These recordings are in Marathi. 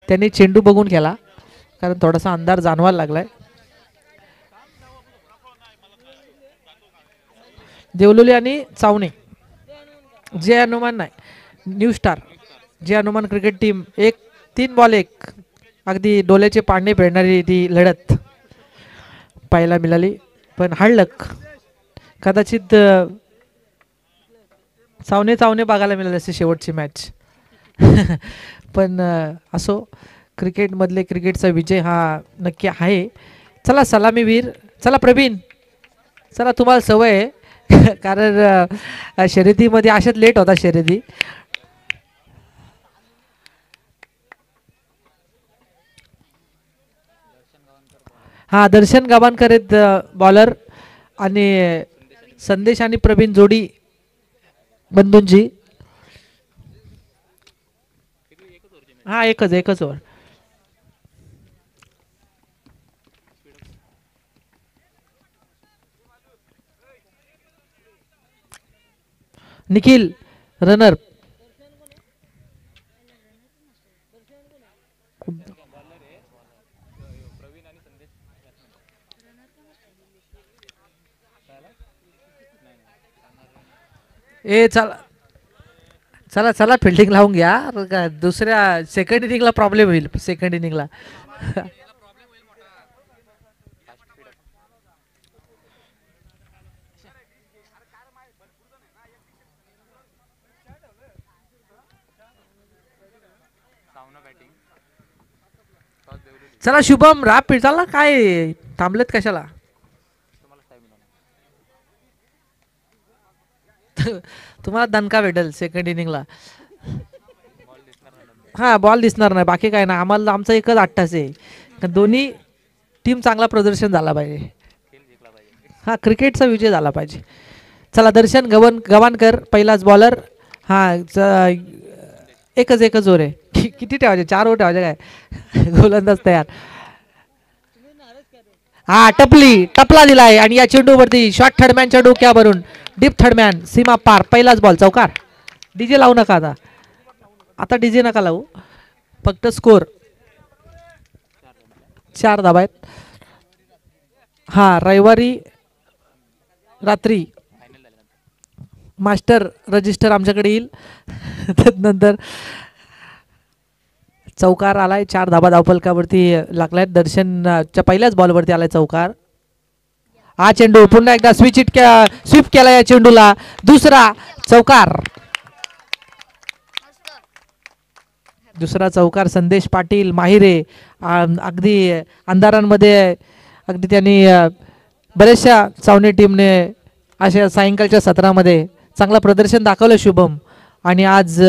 त्यांनी चेंडू बघून केला कारण थोडासा अंधार जाणवायला लागलाय. देवलोली आणि चावणे जे हनुमान नाही न्यू स्टार जे हनुमान क्रिकेट टीम 3 बॉल 1 अगदी डोल्याचे पाणी फेडणारी ती लढत पाहायला मिळाली. पण हार्डलक कदाचित चावणे बघायला मिळाले असे शेवटची मॅच. पण असो क्रिकेटमधले क्रिकेटचा विजय हा नक्की आहे. चला सलामीवीर चला प्रवीण चला तुम्हाला सवय आहे कारण शर्यतीमध्ये अशाच लेट होता शर्यती. हा दर्शन गावानकर आहेत बॉलर आणि संदेश आणि प्रवीण जोडी बंधूंची. हा एकच ओव्हर. निखिल रनर ए चला चला चला फिल्डिंग लावून घ्या. दुसऱ्या सेकंड इनिंगला प्रॉब्लेम होईल. सेकंड इनिंगला चला शुभम राप चला काय थांबलेत कशाला. तुम्हाला दणका भेटेल सेकंड इनिंगला. हा बॉल दिसणार नाही बाकी काय ना. आम्हाला आमचा एकच 8 तास आहे. दोन्ही टीम चांगला प्रदर्शन झाला पाहिजे. हा क्रिकेटचा विजय झाला पाहिजे. चला दर्शन गवानकर पहिलाच बॉलर. हा एकच ओव्हर आहे. किती ठेवायचे 4 ओव्हर ठेवायचे काय. गोलंदाज तयार. हा टपला दिलाय आणि या चेंडूवरती शॉर्ट थर्डमॅनच्या डोक्यावरून डीप थर्डमॅन सीमा पार. पहिलाच बॉल चौकार. डीजे लावू नका आता डीजे नका लावू. फक्त स्कोर 4 धाबा आहेत. हा रविवारी रात्री मास्टर रजिस्टर आमच्याकडे येईल. त्यानंतर चौकार आलाय. 4 धाबा धावफलकावरती लागलाय. दर्शनच्या पहिल्याच बॉलवरती आलाय चौकार. हा चेंडू पुन्हा एकदा स्वीप केला या चेंडूला. दुसरा चौकार संदेश पाटील माहिरे. अगदी अंधारांमध्ये अगदी त्यांनी बऱ्याचशा चावणी टीमने अशा सायंकाळच्या सत्रामध्ये चांगलं प्रदर्शन दाखवलं शुभम. आणि आज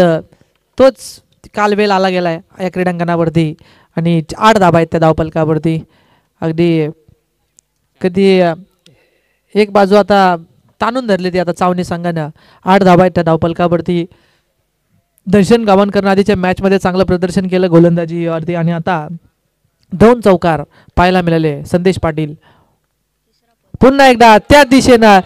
तोच कालवेल आला गेलाय या क्रीडांगणावरती आणि 8 धाबा आहेत त्या धावफलकावरती. अगदी कधी एक बाजू आता ताणून धरली ती आता चावणी संघानं. 8 धाबा आहेत त्या धावफलकावरती. दर्शन गावनकर आधीच्या मॅचमध्ये चांगलं प्रदर्शन केलं गोलंदाजीवरती आणि आता 2 चौकार पाहायला मिळाले. संदेश पाटील पुन्हा एकदा त्याच दिशेनं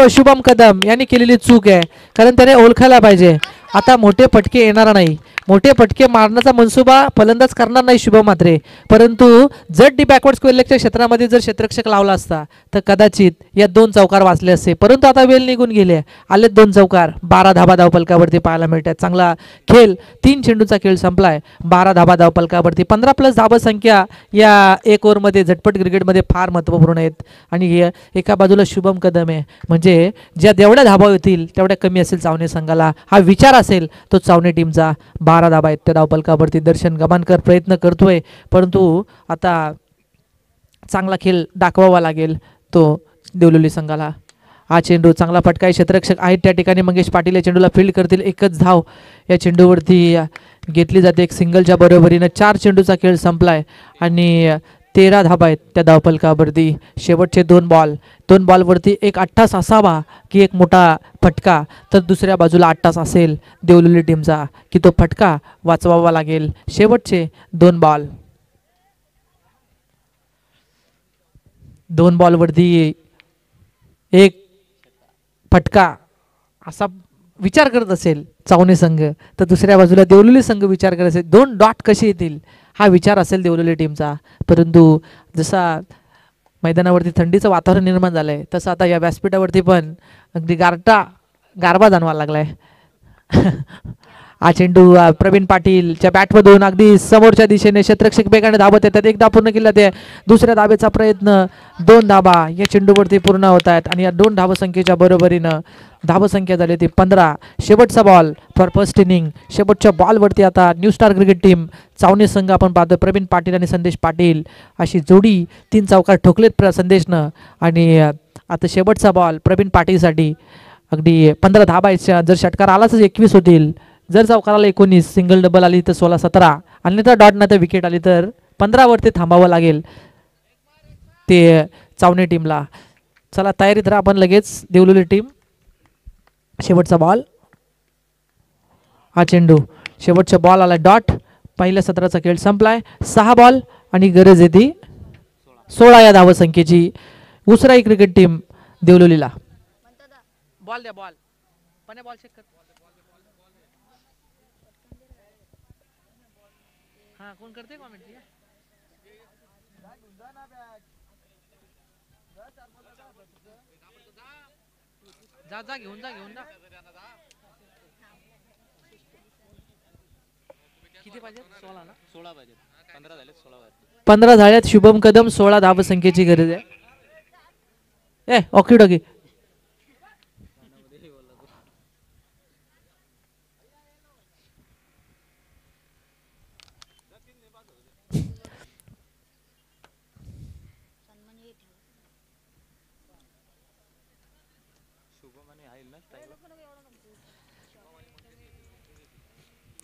शुभम कदम यांनी केलेली चूक आहे कारण त्याने ओळखायला पाहिजे. आता मोठे फटके येणार नाही. मोठे फटके मारण्याचा मनसुबा फलंदाज करणार नाही शुभम मात्रे. परंतु जर डी बॅकवर्ड स्क्वेअर लेगच्या क्षेत्रामध्ये जर क्षेत्ररक्षक लावला असता तर कदाचित या 2 चौकार वाचले असते. परंतु आता वेळ निघून गेले. आलेत 2 चौकार. 12 धाबा धावफलकावरती पाहायला मिळतात. चांगला खेळ. 3 चेंडूचा खेळ संपलाय. 12 धाबा धावफलकावरती. 15+ धाबा संख्या या 1 ओव्हरमध्ये झटपट क्रिकेटमध्ये फार महत्त्वपूर्ण आहेत. आणि एका बाजूला शुभम कदम आहे म्हणजे ज्या जेवढ्या धाबा होतील तेवढ्या कमी असेल चावणे संघाला. हा विचार असेल तो चावणे टीमचा. 12 धाबा आहेत त्या धावफलकावरती. दर्शन गवानकर प्रयत्न करतोय परंतु आता चांगला खेळ दाखवावा लागेल तो देवलोली संघाला. हा चेंडू चांगला फटका आहे. क्षेत्ररक्षक आहेत त्या ठिकाणी. मंगेश पाटील या चेंडूला फील्ड करतील. एकच धाव या चेंडूवरती घेतली जाते. एक सिंगलच्या बरोबरीनं 4 चेंडूचा खेळ संपलाय आणि 13 धाबा आहेत त्या धावफलकावरती. शेवटचे 2 बॉलवरती एक 8 तास असावा की एक मोठा फटका तर दुसऱ्या बाजूला 8 तास असेल देवलोली टीमचा की तो फटका वाचवावा लागेल. शेवटचे 2 बॉलवरती एक फटका असा विचार करत असेल चावणे संघ तर दुसऱ्या बाजूला देवलोली संघ विचार करत असेल 2 डॉट कसे येतील हा विचार असेल देवलेली टीमचा, परंतु जसा मैदानावरती थंडीचं वातावरण निर्माण झालंय तसं आता या व्यासपीठावरती पण अगदी गारवा जाणवायला लागलाय. हा चेंडू प्रवीण पाटीलच्या बॅटमधून अगदी समोरच्या दिशेने क्षेत्ररक्षक वेगाने धावत येतात. एक धाव पूर्ण केला ते दुसऱ्या धावेचा प्रयत्न, 2 धाबा या चेंडूवरती पूर्ण होत आहेत आणि या 2 धावसंख्येच्या बरोबरीनं धावसंख्या झाली ती 15. शेवटचा बॉल फॉर फर्स्ट इनिंग. शेवटच्या बॉलवरती आता न्यू स्टार क्रिकेट टीम चावणे संघ आपण पाहतो, प्रवीण पाटील आणि संदेश पाटील अशी जोडी 3 चौकार ठोकलेत संदेशनं आणि आता शेवटचा बॉल प्रवीण पाटीलसाठी. अगदी 15 धाबायच्या, जर षटकार आलाच 21 होतील, जर चौकाराला 19, सिंगल डबल आली तर 16-17 आणि तर डॉट ना तर विकेट आली तर 15 वरती थांबावं लागेल ते चावणे टीमला. चला तयारीत राहा आपण, लगेच देवलेली टीम. शेवटचा बॉल, हा चेंडू, शेवटचा बॉल आला डॉट. पहिल्या सत्राचा खेळ संपलाय. 6 बॉल आणि गरज आहे ती 16 या धावसंख्येची. उसराई क्रिकेट टीम देवलोलीला. बॉल द्या, बॉल बॉल चेक कर. हा कोण करते कॉमेंट? जा जा घेऊन जा किती पाहिजे? 16 ना? 16 पाहिजे. 15 झाले, 16 पाहिजे. 15 झाल्यात. शुभम कदम 16 धावसंख्येची गरज आहे. ओके डोकी.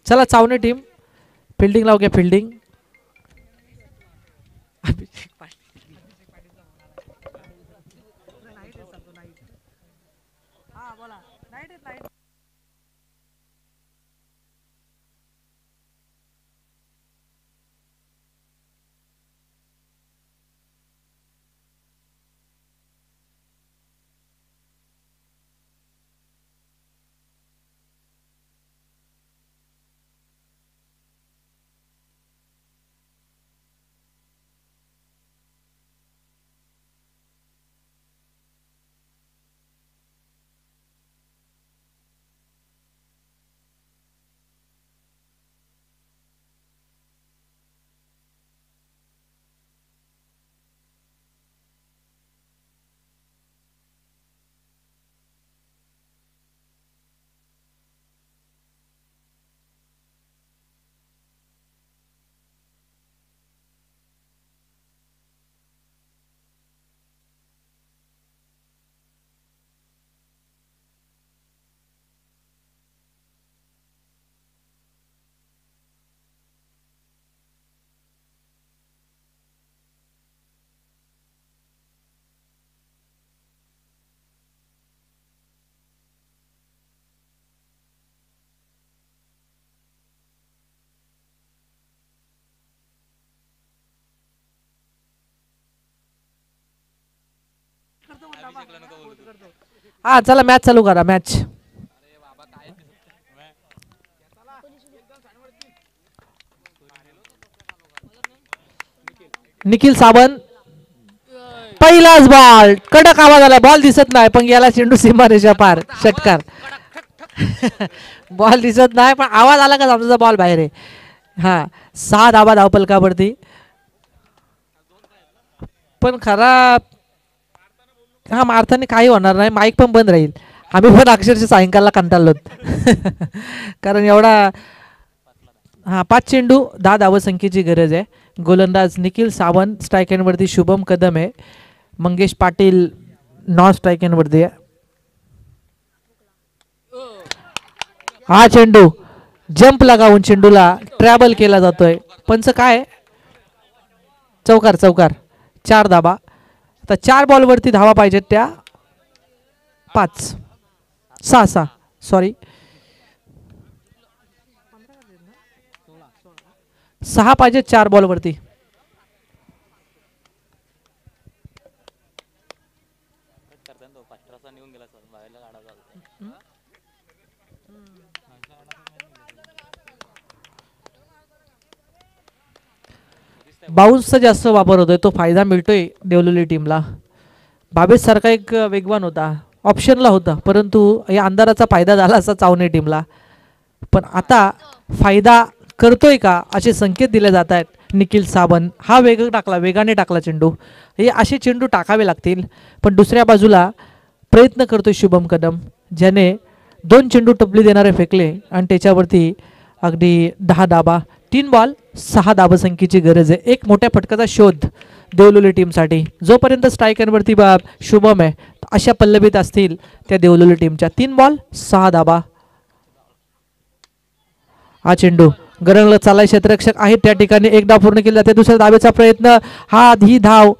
चला चावणे टीम फिल्डिंग लाव घ्या, फिल्डिंग. हा चला मॅच चालू करा, मॅच. निखिल सावंत, पहिलाच बॉल, कडक आवाज आला. बॉल दिसत नाही पण गेला चेंडू सीमारेषा पार. षटकार. बॉल दिसत नाही पण आवाज आला का समजा बॉल बाहेर आहे. हा 6 धाबा धावपलकावरती. पण खरा हा मारताना काही होणार नाही, माईक पण बंद राहील. आम्ही पण अक्षरशः सायंकाळला कंटाळलोत. कारण एवढा. हा 5 चेंडू 10 धावसंख्येची गरज आहे. गोलंदाज निखिल सावंत, स्ट्राईक एंडवरती शुभम कदम आहे. मंगेश पाटील नॉन स्ट्राईक एंडवरती आहे. हा चेंडू जंप लगावून चेंडूला ट्रॅव्हल केला जातोय. पंच काय? चौकार, चौकार. 4 धाबा. आता 4 बॉलवरती धावा पाहिजेत त्या 5 6 सॉरी 6 पाहिजेत 4 बॉलवरती. बाउन्सचा जास्त वापर होतोय, तो फायदा मिळतोय देवलोली टीमला. बाबेस सारखा एक वेगवान होता, ऑप्शनला होता, परंतु या अंधाराचा फायदा झाला असा चावणे टीमला. पण आता फायदा करतोय का असे संकेत दिले जात आहेत. निखिल साबन हा वेगाने टाकला चेंडू. हे असे चेंडू टाकावे लागतील. पण दुसऱ्या बाजूला प्रयत्न करतोय शुभम कदम, ज्याने 2 चेंडू टपली देणारे फेकले आणि त्याच्यावरती अगदी 10 धाबा. 3 बॉल 6 धाबसंख्येची गरज आहे. एक मोठ्या फटकाचा शोध देवलोली टीमसाठी. जोपर्यंत स्ट्रायकरवरती शुभम आहे, अशा पल्लवीत असतील त्या देवलोली टीमच्या. 3 बॉल 6 धाबा. हा चेंडू गरंगला चालाय, क्षेत्ररक्षक आहेत त्या ठिकाणी. एक धाव पूर्ण केली जाते. दुसऱ्या धावेचा प्रयत्न. ही धाव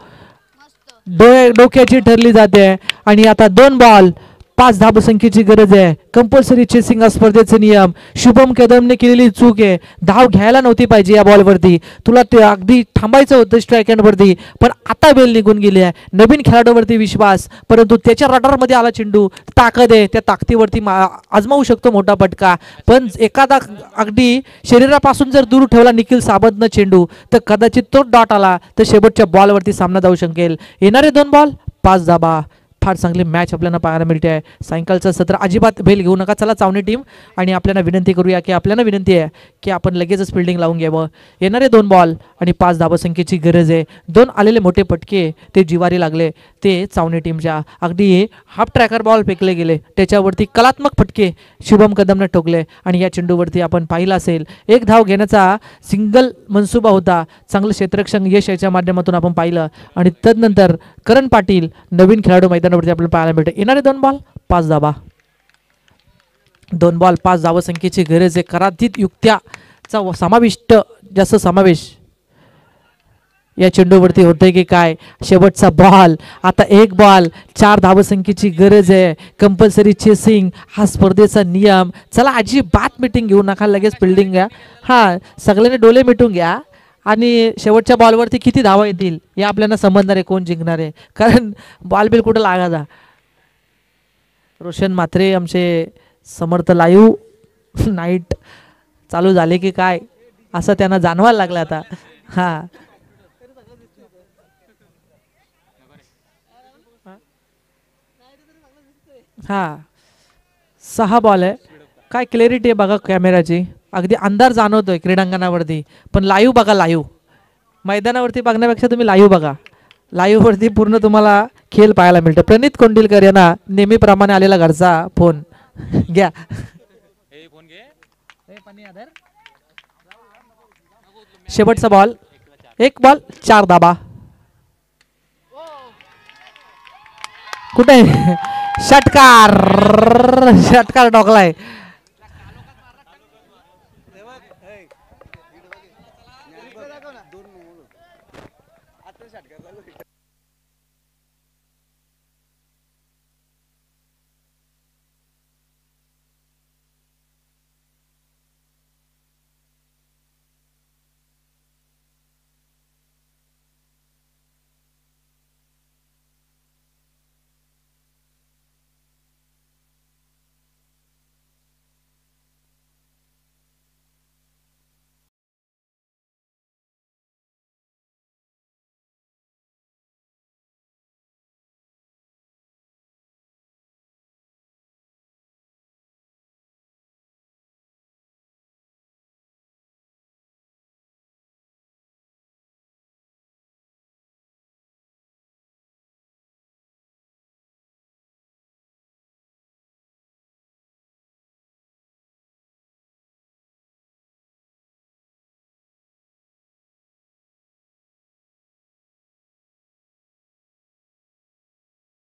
डोक्याची ठरली जाते. आणि आता 2 बॉल 5 धाबसंख्येची गरज आहे. कंपल्सरी चेसिंग स्पर्धेचे नियम. शुभम कदमने केलेली चूक आहे. धाव घ्यायला नव्हती पाहिजे या बॉलवरती. तुला ते अगदी थांबायचं होतं स्ट्राईक एंडवरती, पण आता बेल निघून गेली आहे. नवीन खेळाडूवरती विश्वास, परंतु त्याच्या रडारमध्ये आला चेंडू. ताकद आहे, त्या ताकदीवरती आजमावू शकतो मोठा पटका. पण एखादा अगदी शरीरापासून जर दूर ठेवला निखिल साबंतनं चेंडू, तर कदाचित तो डॉट आला तर शेवटच्या बॉलवरती सामना जाऊ शकेल. येणारे 2 बॉल 5 धाबा. फार चांगली मॅच आपल्याला पाहायला मिळते आहे. सायंकाळचं सत्र अजिबात भेल घेऊ नका. चला चावणी टीम, आणि आपल्याला विनंती करूया की विनंती आहे की आपण लगेचच फिल्डिंग लावून घ्यावं. येणारे 2 बॉल आणि 5 धाबसंख्येची गरज आहे. 2 आलेले मोठे पटके ते जिवारी लागले ते चावणी टीमच्या. अगदी हाफ ट्रॅकर बॉल फेकले गेले, त्याच्यावरती कलात्मक फटके शुभम कदमने ठोकले. आणि या चेंडूवरती आपण पाहिलं असेल, एक धाव घेण्याचा सिंगल मनसुबा होता. चांगलं क्षेत्ररक्षण यश याच्या माध्यमातून आपण पाहिलं. आणि तदनंतर करण पाटील नवीन खेळाडू मैदानावरती आपल्याला पाहायला मिळते. येणारे 2 बॉल 5 धाबा. 2 बॉल 5 धावसंख्येची गरज आहे. करातीत युक्त्याचा जास्त समावेश या चेंडूवरती होतंय की काय. शेवटचा बॉल. आता 1 बॉल 4 धावसंख्येची गरज आहे. कंपल्सरी चेसिंग हा स्पर्धेचा नियम. चला अजिबात मीटिंग घेऊ नका, लगेच फिल्डिंग घ्या. सगळ्यांनी डोले मिटून घ्या. आणि शेवटच्या बॉलवरती किती धावा येतील हे आपल्याला समजणार आहे, कोण जिंकणार आहे. कारण बॉल बिल कुठं लागायचा. रोशन म्हात्रे आमचे समर्थ लाईव्ह नाईट चालू झाले की काय असं त्यांना जाणवायला लागलं आता. हा 6 बॉल आहे. काय क्लॅरिटी आहे बघा कॅमेराची. अगदी अंधार जाणवतोय क्रीडांगणावरती, पण लाईव्ह बघा. लाईव्ह मैदानावरती बघण्यापेक्षा तुम्ही लाईव्ह बघा. लाईव्हवरती पूर्ण तुम्हाला खेळ पाहायला मिळतं. प्रणित कोंडिलकर यांना नेहमीप्रमाणे आलेला घरचा फोन घ्या. शेवटचा बॉल 1 बॉल 4 धाबा. कुठे षटकार टोकलाय.